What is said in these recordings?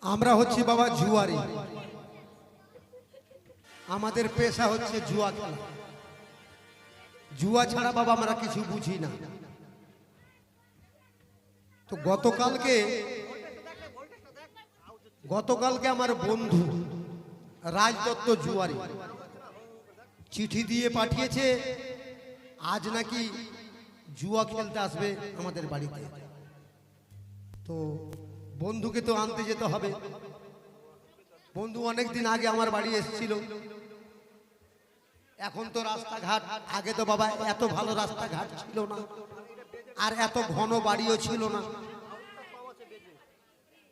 আমরা হচ্ছি বাবা জুয়ারি। আমাদের পেশা হচ্ছে জুয়া খেলা। জুয়া ছাড়া বাবা আমরা কিছু বুঝি না। তো গতকালকে আমার বন্ধু রাজদত্ত জুয়ারি চিঠি দিয়ে পাঠিয়েছে, আজ নাকি জুয়া খেলতে আসবে আমাদের বাড়িতে। তো বন্ধুকে তো আনতে যেতে হবে। বন্ধু অনেকদিন আগে আমার বাড়ি এসেছিল। এখন তো রাস্তাঘাট, আগে তো বাবা এত ভালো রাস্তাঘাট ছিল না, আর এত ঘন বাড়িও ছিল না।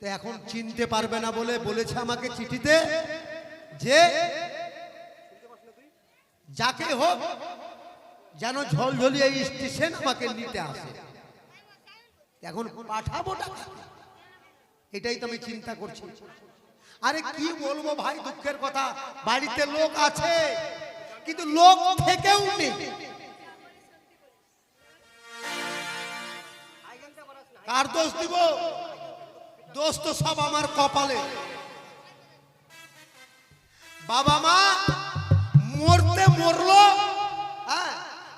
তো এখন চিনতে পারবে না বলে বলেছে আমাকে চিঠিতে যে যাকে হোক যেন ঝলঝলিয়া স্টেশন আমাকে নিতে আসে। এখন পাঠাবো টাকা, এটাই তো আমি চিন্তা করছি। আরে কি বলবো ভাই, দুঃখের কথা, বাড়িতে লোক আছে কিন্তু লোক থেকেও নেই। কার দোষ দিব? দোষ তো সব আমার কপালে। বাবা মা মরতে মরলো,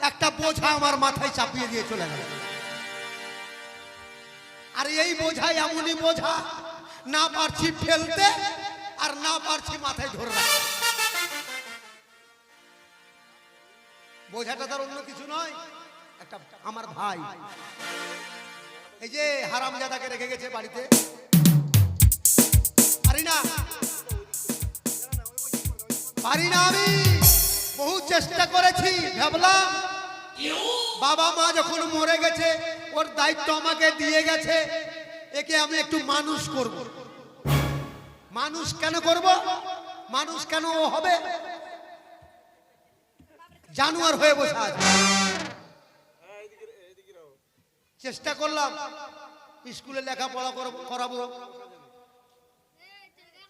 একটা বোঝা আমার মাথায় চাপিয়ে দিয়ে চলে গেল। আর এই বোঝা এমনই বোঝা, না পারছি ফেলতে আর না পারছি মাথায় ধরে রাখতে। বোঝাটা তার অন্য কিছু নয়, একটা আমার ভাই এই যে হারামজাদাকে রেখে গেছে বাড়িতে। পারি না আমি, বহু চেষ্টা করেছি, ভাবলাম বাবা মা যখন মরে গেছে ওর দায়িত্ব আমাকে দিয়ে গেছে, একে আমি একটু মানুষ করব। মানুষ কেন করব? মানুষ কেন ও হবে? জানোয়ার হয়ে বসে আছে। চেষ্টা করলাম স্কুলে লেখাপড়া করাবো,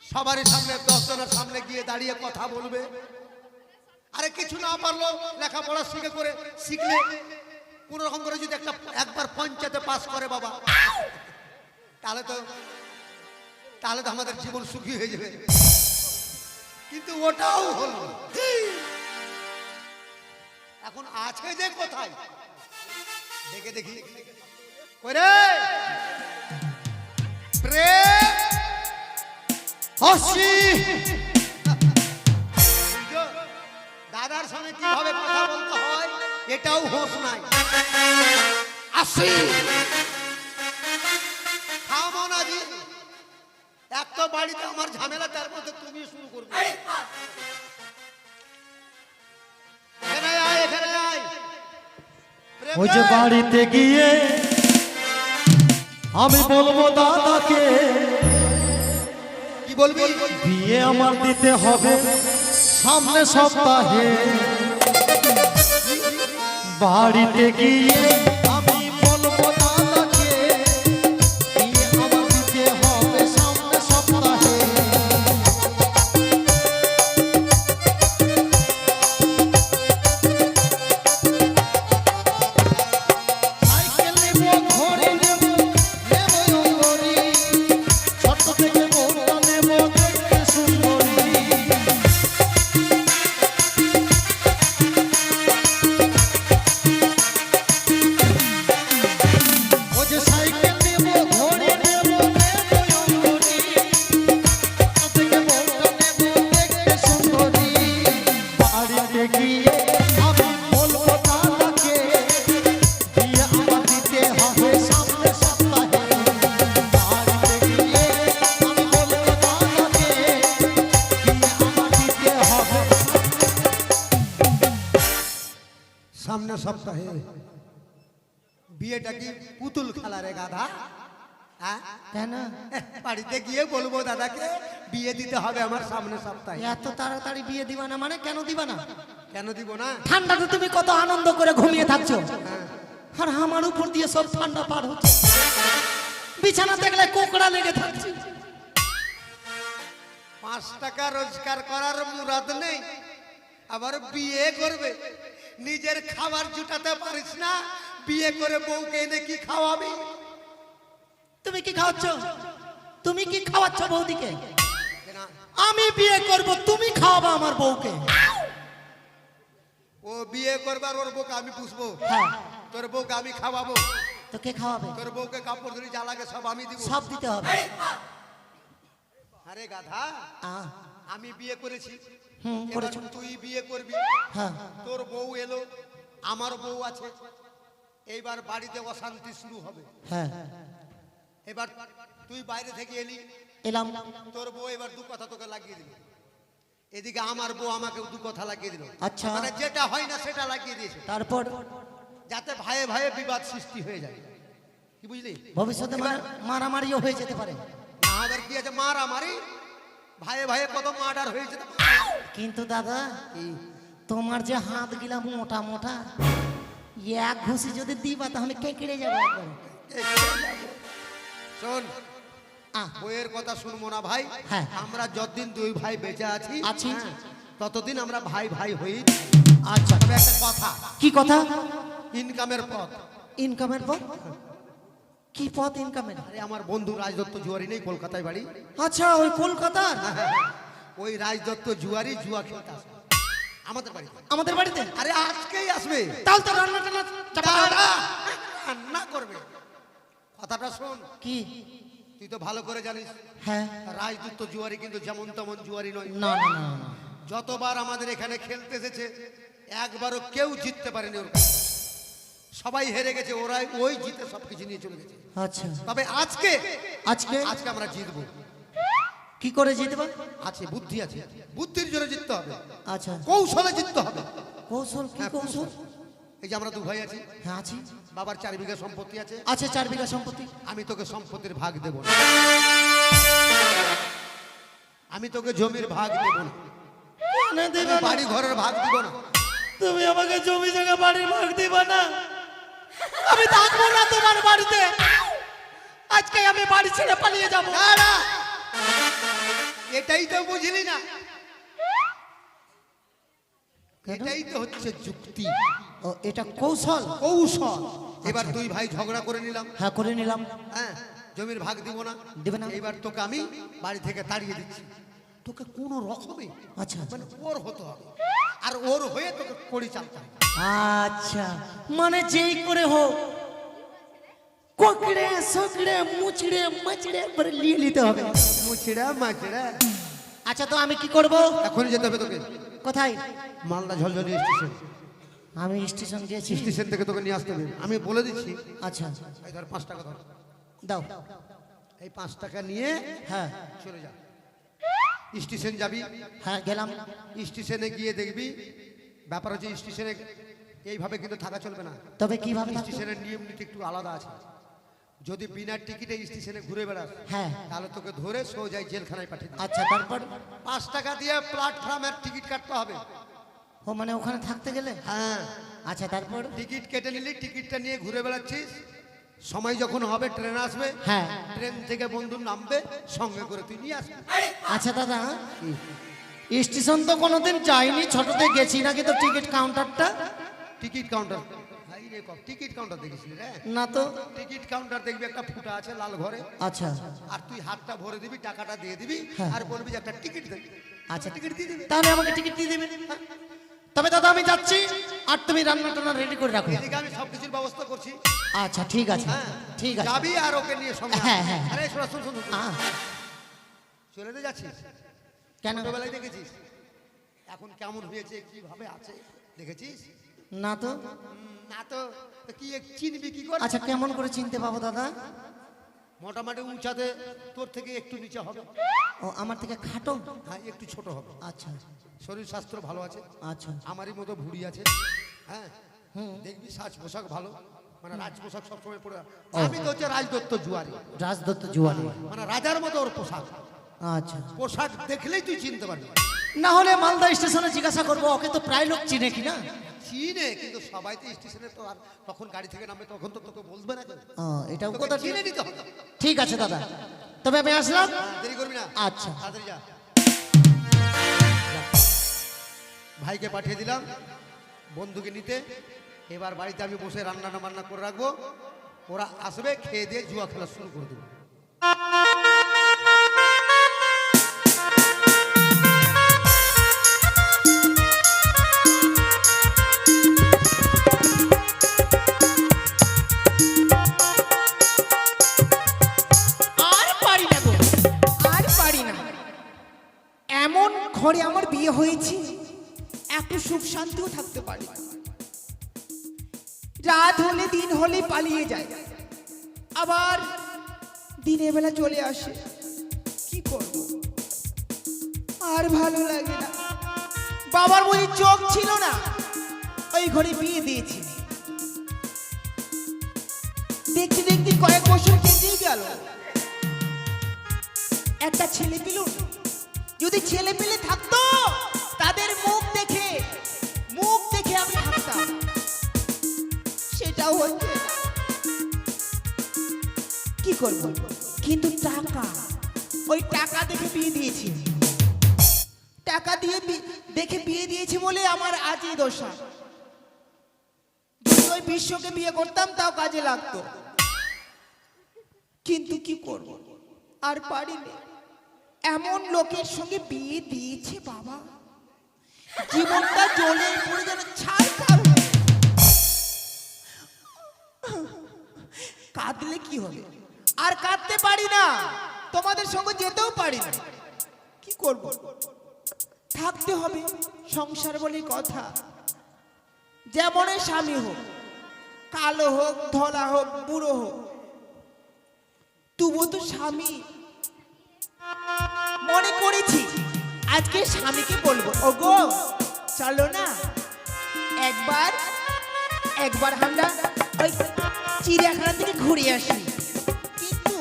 সবারই সামনে 10 জনের সামনে গিয়ে দাঁড়িয়ে কথা বলবে। আরে কিছু না পারলো লেখাপড়া শিখলে কোন রকম করে যদি একবার পঞ্চায়েতে পাস করে বাবা, তাহলে তো আমাদের জীবন সুখী হয়ে যাবে। কিন্তু ওটাও হলো। এখন আছে যে কোথায় দেখি করে প্রেম হাসি। দাদার সঙ্গে কিভাবে কথা বলতে হয় এটাও হোশ নাই। আসি থামো না জি, এক তো বাড়িতে আমার ঝামেলা, তার মধ্যে তুমি শুরু করবে। এখানে আয়। ওই যে বাড়িতে গিয়ে আমি বলবো দাদাকে, কি বলবি? বিয়ে আমার দিতে হবে সামনে সপ্তাহে। বাড়িতে গিয়ে আমি বলবো দাদাকে, বিয়ে আমার দিতে হবে সামনে সপ্তাহে। সাইকেল নেব, ঘড়ি নেব, নেব ঘড়ি, ছোট থেকে বউটা নেব দেখতে সুন্দরী। ও যে সাইকেল নেব, ঘড়ি নেব, নেব ঘড়ি, ছোট থেকে বউটা নেব দেখতে সুন্দরী। বাড়িতে গিয়ে আমি বলবো দাদাকে, বিয়ে আমার দিতে হবে সামনে সপ্তাহে। বাড়িতে গিয়ে আমি বলবো দাদাকে, বিয়ে আমার দিতে হবে সামনে সপ্তাহে। বিয়েটা কি পুতুল খেলা রে গাধা? কেন বাড়িতে গিয়ে বলবো দাদাকে বিয়ে দিতে হবে আমার সামনে সপ্তাহে। এত তাড়াতাড়ি বিয়ে দিবা না? মানে কেন দিবা না? কেন দিব না? ঠান্ডাতে তুমি কত আনন্দ করে ঘুমিয়ে থাকছো, আর আমার উপর দিয়ে সব ঠান্ডা পার হচ্ছে। বিছানা দেখলে কোকড়া লেগে থাকছে। 5 টাকা রোজগার করার মুরাদ নেই, আবার বিয়ে করবে। নিজের খাবার জুটাতে পারিস না, বিয়ে করে বউকে এনে কি খাওয়াবি? তুমি কি খাওয়াচ্ছ? তুমি কি খাওয়াচ্ছ বৌদিকে? না, আমি বিয়ে করব, তুমি খাওয়াবা আমার বউকে। ও বিয়ে করবার ওর বউকে আমি পুষবো, হ্যাঁ, তোর বউকে আমি খাওয়াবো, তো কে খাওয়াবে? তোর বউকে কাপড় ধরে যা লাগে সব আমি দিব। সব দিতে হবে। আরে গাধা, আহ, আমি বিয়ে করেছি, হুম, এবার করেছো। তুই বিয়ে করবি। হ্যাঁ, তোর বউ এলো, আমার বউ আছে, এইবার বাড়িতে অশান্তি শুরু হবে। হ্যাঁ, এবার তুই বাইরে থেকে এলি, এলাম। তোর বউ এবার দু কথা তোকে লাগিয়ে দিল, এদিকে আমার বউ আমাকে দু কথা লাগিয়ে দিল। আচ্ছা। মানে যেটা হয় না সেটা লাগিয়ে দিয়েছে, তারপর যাতে ভাইয়ে ভাইয়ে বিবাদ সৃষ্টি হয়ে যায়। কি বুঝলি? ভবিষ্যতে মারামারিও হয়ে যেতে পারে। না, আবার কি আছে, মারামারি ভাইয়ে ভাইয়ে কত মার্ডার হয়ে যেতে পারে। কিন্তু দাদা, তোমার যে হাত গিলা মোটা মোটা, এক ঘুষি যদি দিবা তাহলে কেঁকড়ে যাবে একবারে। শোন, আহ, বইয়ের কথা শুনবো না ভাই। হ্যাঁ। আমরা যতদিন দুই ভাই বেঁচে আছি আছি। হ্যাঁ, ততদিন আমরা ভাই ভাই হই। আচ্ছা, তবে একটা কথা, কি কথা? ইনকামের পথ। ইনকামের পথ? কি পথ ইনকামের? আরে আমার বন্ধু রাজদত্ত জুয়ারি নেই, কলকাতায় বাড়ি। আচ্ছা, ওই কলকাতার ওই রাজদত্ত জুয়ারি জুয়া খেলতে আসে আমাদের বাড়িতে। আমাদের বাড়িতে? আরে আজকেই আসবে, তাহলে তো রান্না টান্না দাদা, রান্না করবে। কথাটা শোন, কি? তুই তো ভালো করে জানিস হ্যাঁ, রাজদত্ত জুয়ারি কিন্তু যেমন তেমন জুয়ারি নয়। না না না না। যতবার আমাদের এখানে খেলতে এসেছে একবারও কেউ জিততে পারেনি ওর কাছে, সবাই হেরে গেছে, ওরাই ওই জিতে সবকিছু নিয়ে চলে গেছে। আচ্ছা, তবে আজকে আজকে আজকে আমরা জিতবো। কি করে জিতবা? আছে, বুদ্ধি আছে, বুদ্ধির জোরে জিততে হবে, আচ্ছা, কৌশলে জিততে হবে। কৌশল? কি হ্যাঁ, কৌশল? এই যে আমরা দু ভাই আছি, হ্যাঁ, আছি। বাবার 4 বিঘা সম্পত্তি আছে, আছে 4 বিঘা সম্পত্তি। আমি তোকে সম্পত্তির ভাগ দেব না, আমি তোকে জমির ভাগ দেব না, কেন দিবা না? বাড়ি ঘরের ভাগ দিব না। তুমি আমাকে জমি জায়গা বাড়ির ভাগ দিবা না? আমি থাকবো না তোমার বাড়িতে, আজকে আমি বাড়ি ছেড়ে পালিয়ে যাবো। না, না, এটাই তো বুঝলি না, এটাই তো হচ্ছে যুক্তি, ও, এটা কৌশল? কৌশল। এবার দুই ভাই ঝগড়া করে নিলাম, হ্যাঁ, করে নিলাম। হ্যাঁ, জমির ভাগ দিব না, দিবে না? এবার তোকে আমি বাড়ি থেকে তাড়িয়ে দিচ্ছি, তোকে কোনো রকমে আচ্ছা, মানে ওর হতে হবে, আর ওর হয়ে তোকে কড়ি চালতে হবে। আচ্ছা, মানে যেই করে হোক কোকড়ে সকড়ে মুচড়ে মাচড়ে করে নিয়ে নিতে হবে। মুচড়া মাচড়া, আচ্ছা, তো আমি কি করব? এখনই যেতে হবে তোকে কোথায়? মালদা ঝলঝলি স্টেশন। আমি স্টেশন গিয়েছি। স্টেশন থেকে তোকে নিয়ে আসতে হবে, আমি বলে দিচ্ছি। আচ্ছা, এই ধর 5 টাকা ধর, দাও। এই 5 টাকা নিয়ে হ্যাঁ, চলে যা, স্টেশন যাবি, হ্যাঁ, গেলাম। স্টেশনে গিয়ে দেখবি ব্যাপার হচ্ছে স্টেশনে এইভাবে কিন্তু থাকা চলবে না, তবে কিভাবে থাকবো? স্টেশনের নিয়ম নীতি একটু আলাদা আছে। যদি বিনা টিকিটে স্টেশনে ঘুরে বেড়াস হ্যাঁ, তাহলে তোকে ধরে সোজাই জেলখানায় পাঠিয়ে দিবে। আচ্ছা, তারপর? 5 টাকা দিয়ে প্ল্যাটফর্মের টিকিট কাটতে হবে। ও, মানে ওখানে থাকতে গেলে? হ্যাঁ, আচ্ছা, তারপর? টিকিট কেটে নিলি, টিকিটটা নিয়ে ঘুরে বেড়াচ্ছিস, সময় যখন হবে ট্রেন আসবে, হ্যাঁ। ট্রেন থেকে বন্ধু নামবে, সঙ্গে করে তুই নিয়ে আসবি। আচ্ছা দাদা, স্টেশন তো কোনোদিন যাইনি, ছোটতে গেছি নাকি, তো টিকিট কাউন্টারটা? টিকিট কাউন্টার, টিকিট কাউন্টার দেখিসনি রে? না তো। টিকিট কাউন্টার দেখবি একটা ফুটা আছে লাল ঘরে, আচ্ছা, আর তুই হাতটা ভরে দিবি, টাকাটা দিয়ে দিবি, হ্যাঁ। আর বলবি যে একটা টিকিট দে। আচ্ছা, টিকিট দিয়ে দিবি। তাহলে আমাকে টিকিট দিয়ে দেবে। তবে দাদা আমি যাচ্ছি, আর তুমি রান্না টান্না রেডি করে রাখো। এদিকে আমি সবকিছুর ব্যবস্থা করছি। আচ্ছা, ঠিক আছে, হ্যাঁ, ঠিক আছে। যাবি আর ওকে নিয়ে সঙ্গে হ্যাঁ, আসবি। হ্যাঁ। আরে শোন শোন শোন, আহ, চলে তো যাচ্ছিস, কেন? ছোটবেলায় দেখেছিস এখন কেমন হয়েছে, কিভাবে আছে দেখেছিস? না তো। না তো, তো কি চিনবি কি করে? আচ্ছা, কেমন করে চিনতে পাবো দাদা? মোটামুটি উঁচাতে তোর থেকে একটু নিচে হবে, ও, আমার থেকে খাটো? হ্যাঁ একটু ছোট হবে, আচ্ছা, শরীর স্বাস্থ্য ভালো আছে, আচ্ছা, আমারই মতো ভুঁড়ি আছে, হ্যাঁ দেখবি সাজ পোশাক ভালো, মানে রাজ পোশাক সবসময় পরে। আমি তো হচ্ছে রাজদত্ত জুয়ারি, রাজদত্ত জুয়ারি। মানে রাজার মতো ওর পোশাক, আচ্ছা, পোশাক দেখলেই তুই চিনতে পারবি। না হলে মালদা স্টেশনে জিজ্ঞাসা করবো, ওকে তো প্রায় লোক চিনে কিনা। চিনে, কিন্তু সবাই তো স্টেশনে তো আর তখন গাড়ি থেকে নামবে, তখন তো তোকে বলবে না কেউ, ও, এটাও তোকে কথা চিনে নিতে হবে। ঠিক আছে দাদা, তবে আমি আসলাম। দেরি করবি না, আচ্ছা। তাড়াতাড়ি যা। ভাইকে পাঠিয়ে দিলাম বন্ধুকে নিতে, এবার বাড়িতে আমি বসে রান্না বান্না করে রাখবো, ওরা আসবে, খেয়ে দিয়ে জুয়া খেলা শুরু করে দেবো। ঘরে আমার বিয়ে হয়েছে, একটু সুখ শান্তিও থাকতে পারি। রাত হলে দিন হলে পালিয়ে যায়, আবার দিনের বেলা চলে আসে। কি করব, আর ভালো লাগে না। বাবার বলি চোখ ছিল না, ওই ঘরে বিয়ে দিয়েছি। দেখতে দেখতে কয়েক বছর কেটেই গেল। একটা ছেলে পেল, যদি ছেলে পেলে থাকতো তাদের মুখ দেখে আমি থাকতাম, সেটাও হচ্ছে না। কি করব, কিন্তু টাকা, ওই টাকা দেখে বিয়ে দিয়েছি। টাকা দিয়ে দেখে বিয়ে দিয়েছি বলে আমার আজ এই দশা। যদি ওই বিশ্বকে বিয়ে করতাম তাও কাজে লাগতো, কিন্তু কি করব, আর পারিনি। এমন লোকের সঙ্গে বিয়ে দিয়েছে বাবা, জীবনটা জ্বলে পড়ে যেন ছারখার হয়ে। কাঁদলে কি হবে, আর কাঁদতে পারি না, তোমাদের সঙ্গে যেতেও পারি না। কি করব, থাকতে হবে, সংসার বলে কথা। যেমনই স্বামী হোক, কালো হোক, ধলা হোক, বুড়ো হোক, তবু তো স্বামী। মনে করেছি আজকে স্বামীকে বলবো, ওগো চলো না একবার আমরা ওই চিড়িয়াখানা থেকে ঘুরে আসি। কিন্তু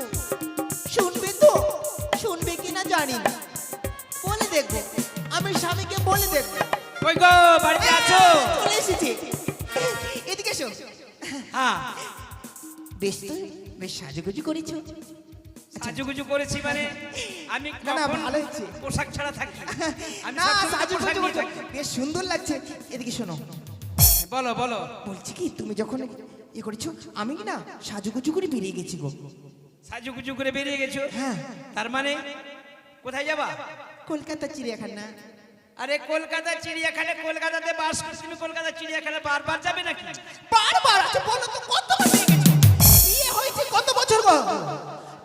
শুনবে কিনা জানি না, বলে দেখবো, আমি স্বামীকে বলে দেখবো। কই গো, বাড়িতে আছো? চলে এসেছি, এদিকে এসো। হ্যাঁ, বেশ সাজুগুজু করেছো। সাজুগুজু করেছি মানে আমি না, না, কখন ভালো হয়েছে। পোশাক ছাড়া থাকি? আমি না, সবসময় পোশাক সাজুগুজু নিয়ে করছো, থাকি। বেশ সুন্দর লাগছে। এদিকে শোনো, বলো বলো। বলছি কি, তুমি যখন করেছো, আমি কি না সাজুগুজু করে বেরিয়ে গেছি গো। সাজুগুজু করে বেরিয়ে গেছো? হ্যাঁ। তার মানে কোথায় যাবা? কলকাতা চিড়িয়াখানা। আরে কলকাতা চিড়িয়াখানা, কলকাতাতে বাস করছি, তুমি কলকাতা চিড়িয়াখানা বারবার যাবে নাকি? বারবার আছে, বলো তো কতবার নিয়ে গেছো? বিয়ে হয়েছে কত বছর গো?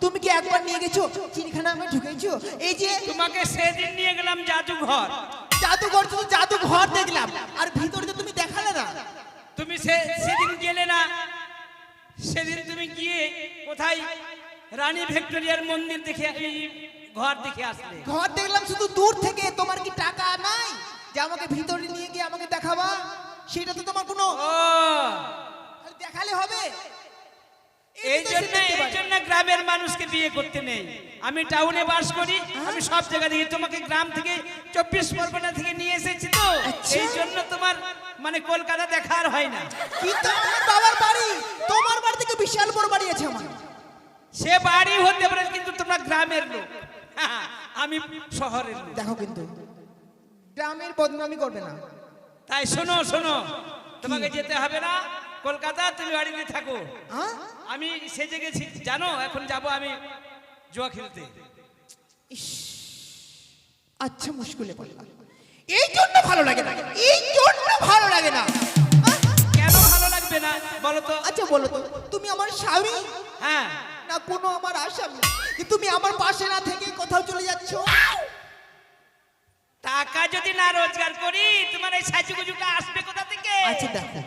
তুমি কি একবার নিয়ে গেছো চিড়িয়াখানা? আমি ঢুকেছো, এই যে তোমাকে সেদিন নিয়ে গেলাম জাদুঘর। জাদুঘর, তুমি জাদুঘর দেখলাম, আর ভিতরে তো তুমি দেখালে না। তুমি সেদিন গেলে না, সেদিন তুমি গিয়ে কোথায় রানী ভিক্টোরিয়ার মন্দির দেখে এই ঘর দেখে আসলে। ঘর দেখলাম শুধু দূর থেকে। তোমার কি টাকা নাই যে আমাকে ভিতরে নিয়ে গিয়ে আমাকে দেখাবা? সেটা তো তোমার কোনো ও, খালি দেখালে হবে? এই জন্য গ্রামের মানুষকে বিয়ে করতে নেই। আমি টাউনে বাস করি, আমি সব জায়গা থেকে, তোমাকে গ্রাম থেকে 24 পরগনা থেকে নিয়ে এসেছি তো, আচ্ছা। এই জন্য তোমার মানে কলকাতা দেখার হয় না। কিন্তু আমার বাবার বাড়ি, তোমার বাড়ি থেকে বিশাল বড় বাড়ি আছে আমার। সে বাড়ি হতে পারে, কিন্তু তোমরা গ্রামের লোক, আমি শহরের লোক। দেখো, কিন্তু গ্রামের বদনামি করবে না। তাই শোনো শোনো, তোমাকে যেতে হবে না কলকাতা, তুমি বাড়িতে থাকো। হ্যাঁ? আমি সেজে গেছি জানো, এখন যাব আমি জুয়া খেলতে। ইস, আচ্ছা মুশকিলে পড়লাম। এই জন্য ভালো লাগে না, এই জন্য ভালো লাগে না। কেন ভালো লাগবে না বলো তো? আচ্ছা বলো তো, তুমি আমার স্বামী হ্যাঁ, না কোনো আমার আসামি? যে তুমি আমার পাশে না থেকে কোথাও চলে যাচ্ছ? টাকা যদি না রোজগার করি, তোমার এই সাজুগুজুটা আসবে কোথা থেকে? আচ্ছা দেখো,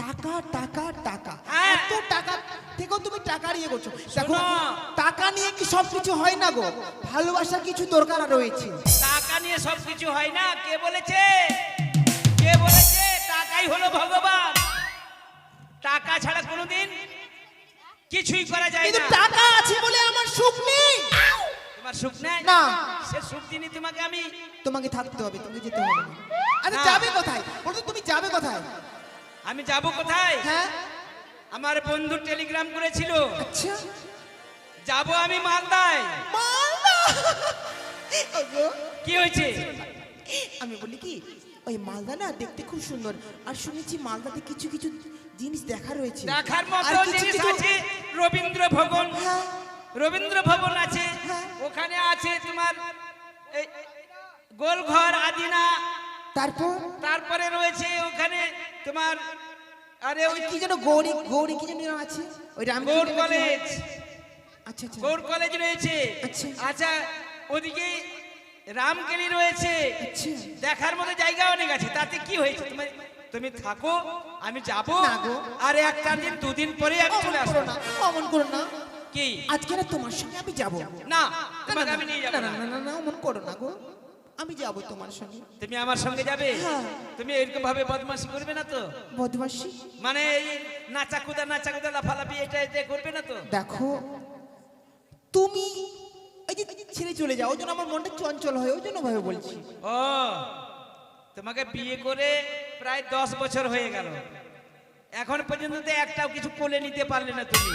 টাকা টাকা টাকা, হ্যাঁ। এত টাকা থেকেও তুমি টাকা নিয়ে করছো। দেখো, শোনো। টাকা নিয়ে কি সবকিছু হয় না গো? ভালোবাসার কিছু দরকার রয়েছে। টাকা নিয়ে সবকিছু হয় না। কে বলেছে? কে বলেছে টাকাই হলো ভগবান? টাকা ছাড়া কোনোদিন কিছুই করা যায় কিন্তু না। টাকা আছে বলে আমার সুখ নেই। তোমার সুখ নেই? না। সে সুখ দিনই তোমাকে আমি। তোমাকে থাকতে হবে, তোমাকে যেতে হবে না। আচ্ছা না। যাবে কোথায়? বলো তুমি যাবে কোথায়? আমি যাব কোথায়? হ্যাঁ, আমার বন্ধু টেলিগ্রাম করেছিল, আচ্ছা যাব আমি মালদায়। মালদা। ওগো, কি হয়েছে? আমি বলি কি, ওই মালদা না দেখতে খুব সুন্দর, আর শুনেছি মালদাতে কিছু কিছু জিনিস দেখা রয়েছে। দেখার আর মতো কিছু জিনিস কিছু- আছে। রবীন্দ্র ভবন, হ্যাঁ, রবীন্দ্র ভবন আছে, হ্যাঁ। ওখানে আছে তোমার এই গোলঘর আদিনা। তারপর তারপরে রয়েছে ওখানে তোমার, আরে ওই কি যেন গৌরী গৌরী কি যেন আছে, ওই রামকৃষ্ণ গৌড় নাকি? কলেজ, আচ্ছা আচ্ছা, গৌড় কলেজ রয়েছে। আচ্ছা। আচ্ছা, ওদিকে রামকেলি রয়েছে, আচ্ছা। দেখার মতো জায়গা অনেক আছে, তাতে কি হয়েছে? তুমি থাকো, আমি যাবো, না গো। আর একটা দিন দুদিন পরে আমি চলে অমন আসবো। করো না, অমন করো না। কি আজকে না তোমার সঙ্গে আমি যাব। না, তোমাকে আমি নিয়ে যাবো না না। না না না, অমন করো না গো, আমি যাব তোমার সঙ্গে। তুমি আমার সঙ্গে যাবে? হ্যাঁ। তুমি এরকম ভাবে বদমাশি করবে না তো? বদমাসি মানে এই নাচা কুদা লাফালাফি এটা করবে না তো? দেখো, তুমি এই যে ছেড়ে চলে যাও, ওই জন্য আমার মনটা চঞ্চল হয়, ওই জন্য ভাবে বলছি। ও, তোমাকে বিয়ে করে প্রায় 10 বছর হয়ে গেল, এখন পর্যন্ত তো একটাও কিছু কোলে নিতে পারলে না তুমি।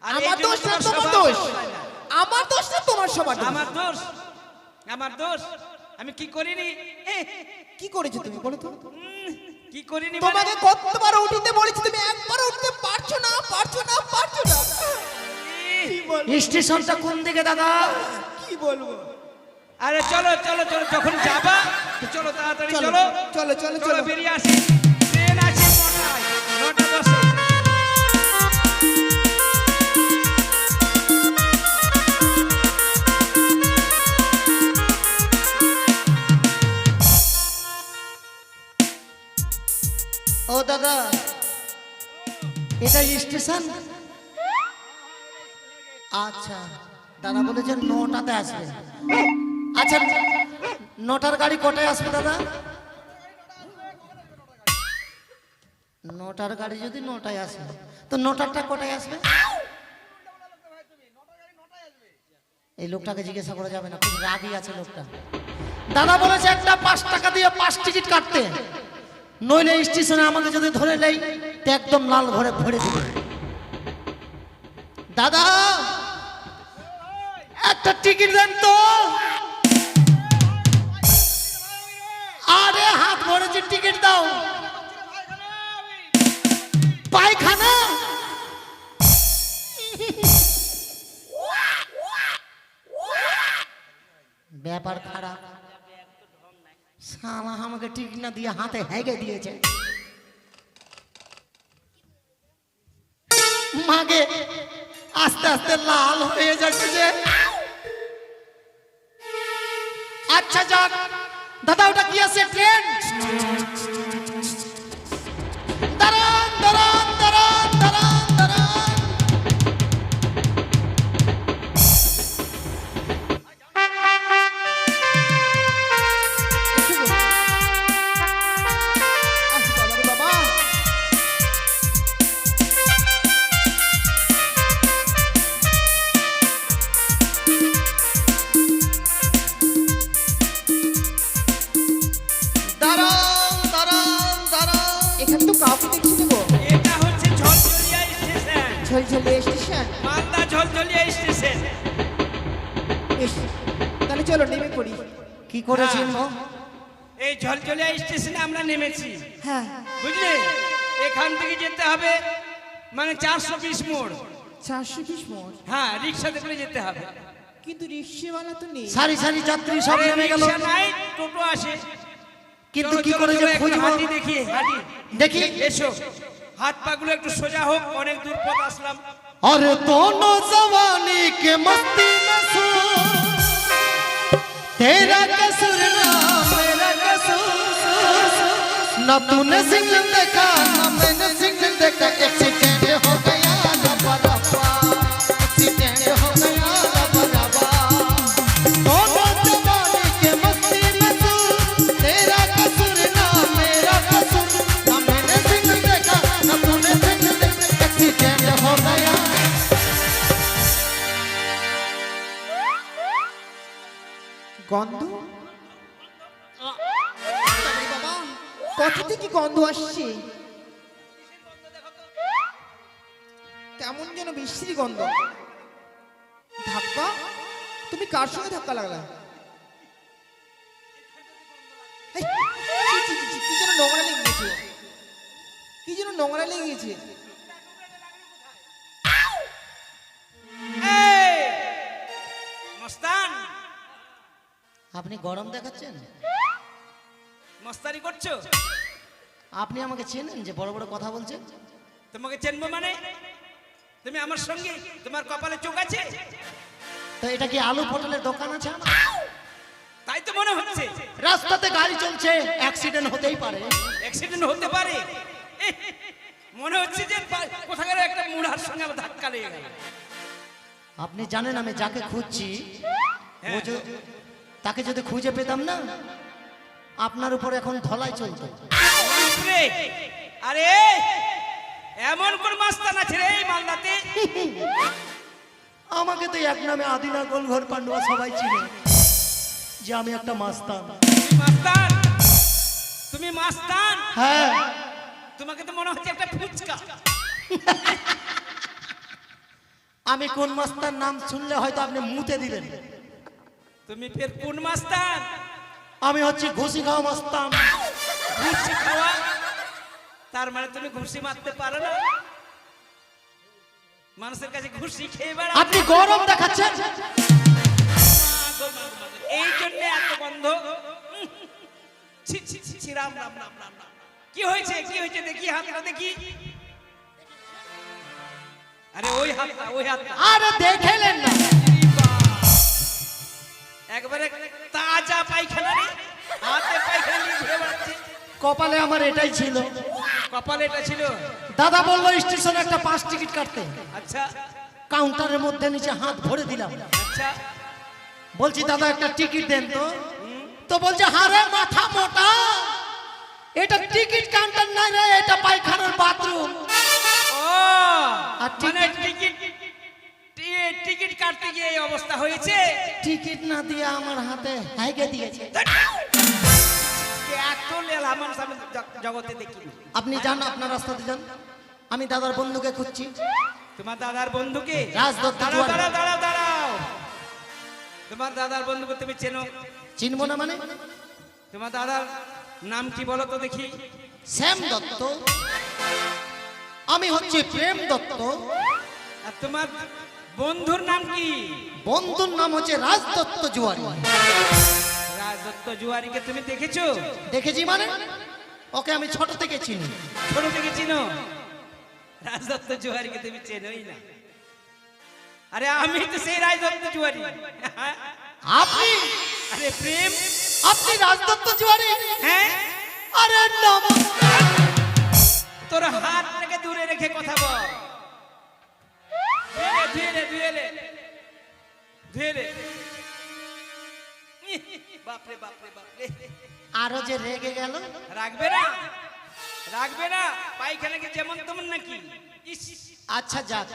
আর এই আমার জন্য দোষ না তোমার তোমার স্বভাব দোষ, ভালো হয় না। আমার দোষ না তোমার সবার দোষ। আমার দোষ? আমার দোষ? আমি কি করিনি? কি করেছো তুমি বলো তো? কি করিনি মানে? তোমাকে কতবার উঠিতে বলেছি, তুমি একবার উঠতে পারছো না, পারছো না, পারছো না। কি বলবো, স্টেশনটা কোন দিকে দাদা? কি বলবো? আরে চলো চলো চলো, যখন যাবা তো চলো, তাড়াতাড়ি চলো চলো চলো চলো চলো, চলো। বেরিয়ে আসি। ট্রেন আছে 9টায়, 9:10-এ। ও দাদা, এটা স্টেশন? আচ্ছা, দাদা বলেছেন 9টাতে আসবে। আচ্ছা, 9টার গাড়ি কটায় আসবে দাদা? 9টার গাড়ি যদি 9টায় আসে, তো 9টারটা কটায় আসবে? এই লোকটাকে জিজ্ঞাসা করা যাবে না, খুব রাগই আছে লোকটা। দাদা বলেছে একটা 5 টাকা দিয়ে 5 টিকিট কাটতে, নইলে স্টেশনে আমাকে যদি ধরে নেই তো একদম লাল ভরে ভরে দিবে। দাদা, একটা টিকিট দেন তো। আরে হাত ভরেছে, টিকিট দাও। পায়খানা? ব্যাপার খারাপ, শালা আমাকে টিকিট না দিয়ে হাতে হেগে দিয়েছে। মাগে আস্তে আস্তে লাল হয়ে যাচ্ছে যে। আচ্ছা যাক দাদা, ওটা কি আছে? ট্রেন? দাঁড়ান দাঁড়ান দাঁড়ান দাঁড়ান দাঁড়ান। আসো বাবা রে বাবা। দাঁড়ান দাঁড়ান দাঁড়ান। এখানে তো কাউকে দেখছি না গো। এটা হচ্ছে Jhaljhalia station, Jhaljhalia station. Malda Jhaljhalia station. বেশ, তাহলে চলো নেমে পড়ি। কি করেছেন? এই ঝলঝলিয়া স্টেশনে আমরা নেমেছি, হ্যাঁ, বুঝলে? এখান থেকে যেতে হবে মানে 420 মোড়। 420 মোড়। হ্যাঁ, রিক্সাতে করে যেতে হবে। কিন্তু রিক্সাওয়ালা তো নেই। সারি সারি যাত্রী সব আরে নেমে গেল, রিক্সা নাই, টোটো আসে। কিন্তু চলো, কি চলো, করে যে চলো, একটু খুঁজবো? হাঁটি দেখি, হাঁটি দেখি। এসো, হাত পাগুলো একটু সোজা হোক, অনেক দূর পথ আসলাম। अरे दोनों जवानी के मस्ती में सो, तेरा कसूर ना मेरा कसूर, ना तूने सिग्नल देखा ना मैंने सिग्नल देखा, एक्सीडेंट हो गया रबा रबा, एक्सीडेंट हो गया रबा रबा। दोनों जवानी के मस्ती में सो, तेरा कसूर ना मेरा कसूर, ना मैंने सिग्नल देखा ना तूने सिग्नल देखा, एक्सीडेंट हो गया। গন্ধ? বাবারে বাবা, কোথা থেকে গন্ধ আসছে? কেমন যেন বিশ্রী গন্ধ। ধাক্কা? তুমি কার সঙ্গে ধাক্কা লাগলা? এই, ছি, ছি, ছি, ছি, কি যেন নোংরা লেগে গেছে, কি যেন নোংরা লেগে গেছে। এই, মস্তান, আপনি গরম দেখাচ্ছেন? মস্তানি করছো? আপনি আমাকে চেনেন যে বড় বড় কথা বলছেন? তোমাকে চেনবো মানে? তুমি আমার সঙ্গে, তোমার কপালে চোখ আছে? তো এটা কি আলু পটলের দোকান আছে আমার? মনে হচ্ছে? রাস্তাতে গাড়ি চলছে, অ্যাক্সিডেন্ট হতেই পারে। অ্যাক্সিডেন্ট হতে পারে। মনে হচ্ছে যে কোথাকার একটা মুড়ার সঙ্গে আমার ধাক্কা লেগে গেল। আপনি জানেন আমি যাকে খুঁজছি, হ্যাঁ। ও তাকে যদি খুঁজে পেতাম না, আপনার উপর এখন ধলাই চলতো। বাপরে! আরে এমন কোন মাস্তান আছে রে এই মালদাতে? আমাকে তো এক নামে আদিনা গোলঘর পান্ডুয়া সবাই চিনে যে আমি একটা মাস্তান। তুমি মাস্তান? তুমি মাস্তান? হ্যাঁ, তোমাকে তো মনে হচ্ছে একটা ফুচকা। আমি কোন মাস্তার নাম শুনলে হয়তো আপনি মুতে দিবেন। তুমি ফের কোন মাস্তান? আমি হচ্ছি ঘুষি খাওয়া মাস্তান। ঘুষি খাওয়া? তার মানে তুমি ঘুষি মারতে পারো না? মানুষের কাছে ঘুষি খেয়ে বেড়া? আপনি গরম দেখাচ্ছেন। এই জন্য এত বন্ধ। ছি ছি ছি ছি, রাম রাম রাম রাম রাম। কি হয়েছে, কি হয়েছে দেখি, হাতটা দেখি। আরে ওই হাতটা, ওই হাতটা। আরে দেখেলেন না? একবারে তাজা পায়খানা রে, হাতে পায়খানা নিয়ে ঘুরে বেড়াচ্ছে। কপালে আমার এটাই ছিল। কপালে এটা ছিল? দাদা বললো স্টেশনে একটা 5 টিকিট কাটতে। আচ্ছা কাউন্টারের মধ্যে নিচে হাত ভরে দিলাম। আচ্ছা। বলছি দাদা একটা টিকিট দেন তো। তো বলছে হারে মাথা মোটা, এটা টিকিট কাউন্টার নাই রে, এটা পায়খানার বাথরুম। ও আর মানে টিকিট কাটতে গিয়ে এই অবস্থা হয়েছে। টিকিট না দিয়ে আমার হাতে হাইকে দিয়েছে। এত লেলা মানুষ আমি জগতে দেখিনি। আপনি যান, আপনার রাস্তাতে যান, আমি দাদার বন্ধুকে খুঁজছি। তোমার দাদার বন্ধুকে? রাজদত্ত দাঁড়াও জুয়ারি। দাঁড়াও দাঁড়াও দাঁড়াও। তোমার দাদার বন্ধুকে তুমি চেনো? চিনবো না মানে? তোমার দাদার নাম কি বলো তো দেখি? শ্যাম দত্ত। আমি হচ্ছে প্রেম দত্ত। আর তোমার বন্ধুর নাম কি? বন্ধুর নাম হচ্ছে রাজদত্ত জুয়ারি। রাজদত্ত জুয়ারিকে তুমি দেখেছো? দেখেছি মানে? ওকে আমি ছোট থেকে চিনি। ছোট থেকে চিনো? রাজদত্ত জুয়ারিকে তুমি চেনোই না? আরে আমি তো সেই রাজদত্ত জুয়ারি। আপনি? আরে প্রেম, আপনি রাজদত্ত জুয়ারি? হ্যাঁ। আরে নমস্কার। তোর হাত থেকে দূরে রেখে কথা বল। ধীরে ধীরে ধীরে। বাপরে বাপরে বাপরে। আরো যে রেগে গেল। রাখবে না, রাখবে না। পায়খানা কি যেমন তেমন নাকি? ইস, আচ্ছা যাক।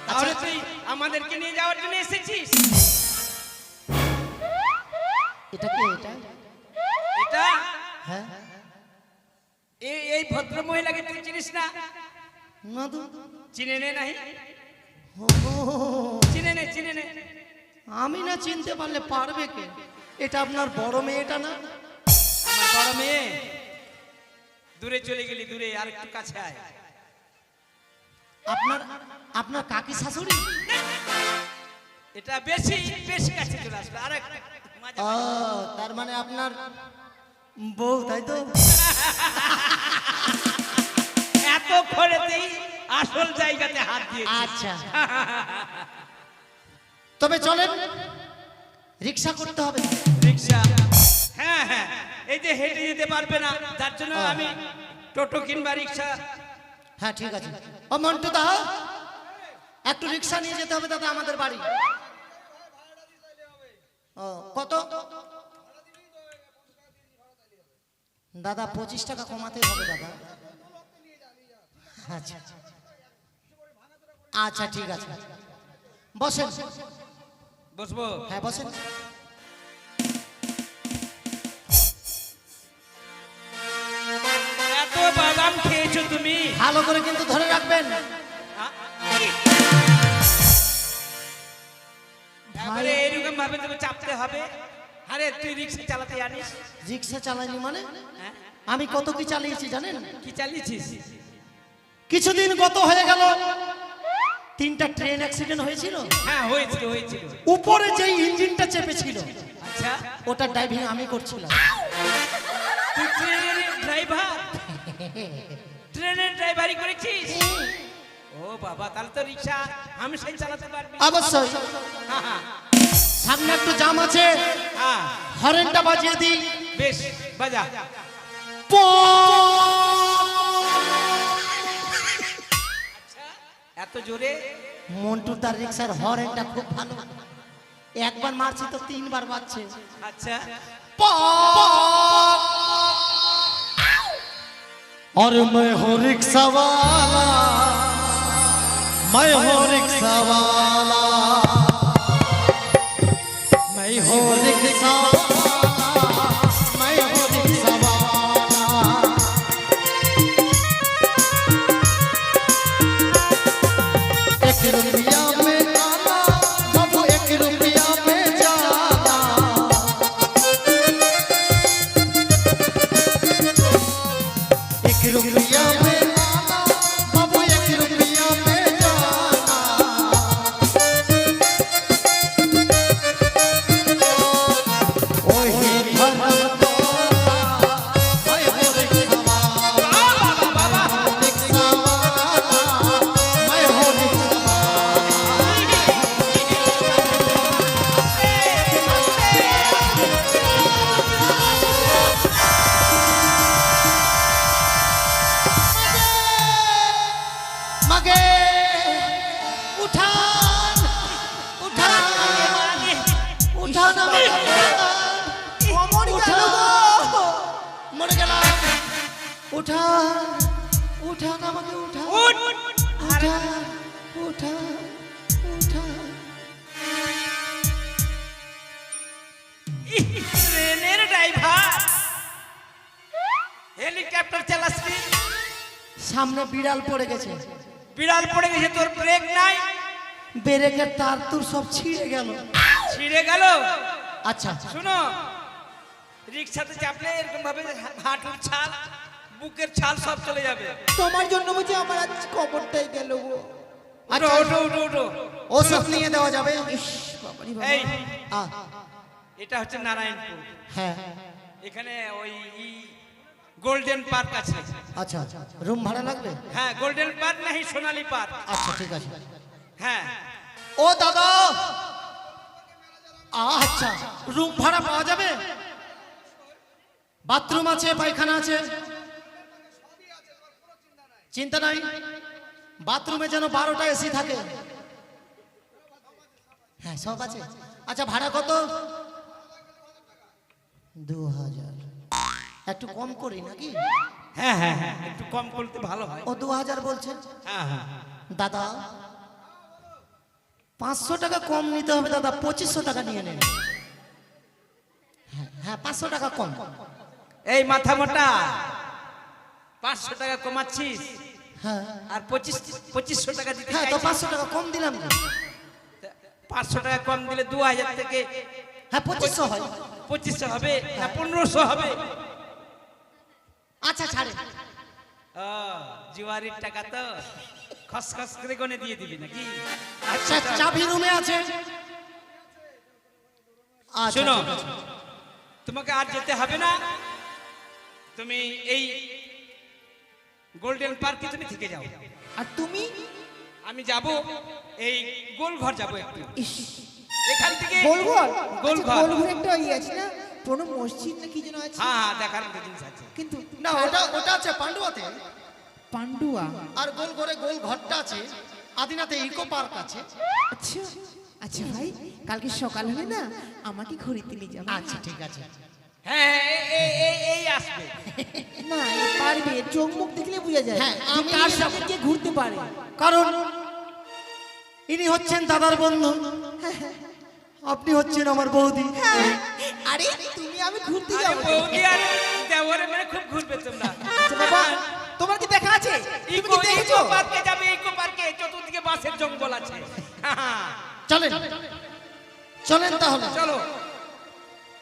তাহলে তুই আমাদেরকে নিয়ে যাওয়ার জন্য এসেছিস? এটা কি? এটা এটা হ্যাঁ, এই ভদ্র মহিলাকে তুই চিনিস না? না তো। চিনে নে নাই? ও, চিনে নে, চিনে নে। আমি না চিনতে পারলে পারবে কে? এটা আপনার বড় মেয়েটা না? আমার বড় মেয়ে। দূরে চলে গেলি, দূরে আর একটু কাছে আয়। আপনার আপনার কাকি শাশুড়ি? এটা বেশি বেশি কাছে চলে আসবে। আর ও, তার মানে আপনার বউ, তাই তো? এত খড়েতেই আসল জায়গাতে হাত দিয়ে। আচ্ছা, তবে চলেন, রিক্সা করতে হবে। রিক্সা? হ্যাঁ হ্যাঁ, এই যে হেঁটে যেতে পারবে না, যার জন্য আমি টোটো কিংবা রিক্সা। হ্যাঁ ঠিক আছে। ও মন্টু দা, একটু রিক্সা নিয়ে যেতে হবে দাদা আমাদের বাড়ি। ও কত? দাদা 25 টাকা কমাতে হবে দাদা। আচ্ছা আচ্ছা ঠিক আছে, বসেন। বসবো? হ্যাঁ বসেন। এত বাদাম খেয়েছো তুমি? ভালো করে কিন্তু ধরে রাখবেন। তারপরে এরকম ভাবে তুমি চাপতে হবে। আরে তুই রিক্সা চালাতে জানিস? রিক্সা চালাইনি মানে? হ্যাঁ? আমি কত কি চালিয়েছি জানেন? কি চালিয়েছিস? কিছুদিন গত হয়ে গেল, 3টা ট্রেন অ্যাক্সিডেন্ট হয়েছিল। হ্যাঁ হয়েছিল, হয়েছিল। উপরে যে ইঞ্জিনটা চেপেছিল, আচ্ছা, ওটা ড্রাইভিং আমি করছিলাম। তুই ট্রেনের ড্রাইভার? ট্রেনের ড্রাইভারি করেছিস? ও বাবা, তাহলে তো রিক্সা আমি সেই চালাতে পারবি। অবশ্যই। হ্যাঁ, হ্যাঁ, সামনে একটু জাম আছে, হ্যাঁ, হরেনটা বাজিয়ে দিই। বেশ বাজা। এত জোরে? মন্টু তার রিক্সার হরেনটা খুব ভালো, একবার মারছি তো 3 বার বাজছে। আচ্ছা, और मैं हूँ रिक्शा वाला, मैं हूँ रिक्शा वाला, मैं हूँ रिक्शा वाला, मैं हूँ रिक्शा वाला। एक रुपया में आना, बाबू 1 रुपया में जाना। एक रुपया में आना, बाबू 1 रुपया में जाना। ओही घर तोरा, मैं हूँ रिक्शा वाला, रिक्शा वाला, मैं हूँ रिक्शा मगे उठान उठान उठान অমর গেল গো। मर गया उठान उठान मगे उठान উঠ। उठान उठान उठान। ট্রেনের ড্রাইভার হেলিকপ্টার চালাসনি, সামনে বিড়াল পড়ে গেছে, বিড়াল পড়ে গেছে, তোর ব্রেক নাই, ব্রেকের তার তুর সব ছিঁড়ে গেল। ছিঁড়ে গেল। আচ্ছা শুনো, রিক্সাতে চাপলে এরকম ভাবে হাঁটুর ছাল, বুকের ছাল সব চলে যাবে। তোমার জন্য বুঝি আমার আজ কবরটাই গেল গো। উঠো উঠো উঠো উঠো। ও সব নিয়ে দেওয়া যাবে। ইস বাবারি বাবা। এই, আ, এটা হচ্ছে নারায়ণপুর। হ্যাঁ এখানে ওই গোল্ডেন পার্ক আছে। আচ্ছা রুম ভাড়া লাগবে। হ্যাঁ, গোল্ডেন পার্ক নাহি সোনালী পার্ক। আচ্ছা ঠিক আছে। হ্যাঁ, ও দাদা, আচ্ছা রুম ভাড়া পাওয়া যাবে? বাথরুম আছে, পায়খানা আছে, চিন্তা নাই। বাথরুমে যেন 12টা এসি থাকে। হ্যাঁ সব আছে। আচ্ছা ভাড়া কত? 2000। একটু কম করি নাকি? হ্যাঁ, হ্যাঁ, হ্যাঁ, একটু কম করতে ভালো হয়। ও 2000 বলছে। হ্যাঁ, হ্যাঁ, দাদা 500 টাকা কম নিতে হবে দাদা, 2500 টাকা নিয়ে নেন। হ্যাঁ হ্যাঁ 500 টাকা কম। এই মাথা মোটা, 500 টাকা কমাচ্ছিস হ্যাঁ আর 2500 টাকা দিতে হ্যাঁ তো চাইছিস। 500 টাকা কম দিলাম যে। 500 টাকা কম দিলে 2000 থেকে হ্যাঁ 2500 হয়। 2500 হবে না 1500 হবে? আচ্ছা ছাড়ে। ও, জুয়ারির টাকা তো খসখস করে গনে দিয়ে দিবি নাকি? আচ্ছা আচ্ছা, চাবি রুমে আছে। আচ্ছা, শোনো, ঠিক আছে। তোমাকে আর যেতে হবে না, তুমি এই গোল্ডেন পার্কে তুমি থেকে যাও। আর তুমি? আমি যাব এই গোলঘর যাব একটু, ইস, এখান থেকে গোলঘর? গোলঘর। আচ্ছা, গোলঘর একটা ইয়ে আছে না, কোনো মসজিদ না কি যেন আছে? হ্যাঁ, হ্যাঁ, দেখার মতো জিনিস আছে। কিন্তু না ওটা আছে পান্ডুয়াতে। পান্ডুয়া? আর গোল ঘরে গোল ঘরটা আছে আদিনাতে, ইকো পার্ক আছে। আচ্ছা আচ্ছা ভাই, কালকে সকাল হলে না আমাকে ঘুরিতে নিয়ে যাবে। আচ্ছা ঠিক আছে। হ্যাঁ, এই আসবে। না এ পারবে, চোখ মুখ দেখলে বোঝা যায় হ্যাঁ, যে আমি কার নিয়ে সাথে কে ঘুরতে পারে। কারণ ইনি হচ্ছেন দাদার বন্ধু, আপনি হচ্ছেন আমার বৌদি। হ্যাঁ, আরে তুমি আমি ঘুরতে আরে যাবো। বৌদি আর দেওরে মানে খুব ঘুরবে তোমরা। আচ্ছা বাবা, তোমার কি দেখা আছে? তুমি ইকো কি দেখেছো? ইকো পার্কে যাবে, ইকো পার্কে চতুর্দিকে বাঁশের জঙ্গল আছে। হ্যাঁ, চলেন চলেন তাহলে। চলো।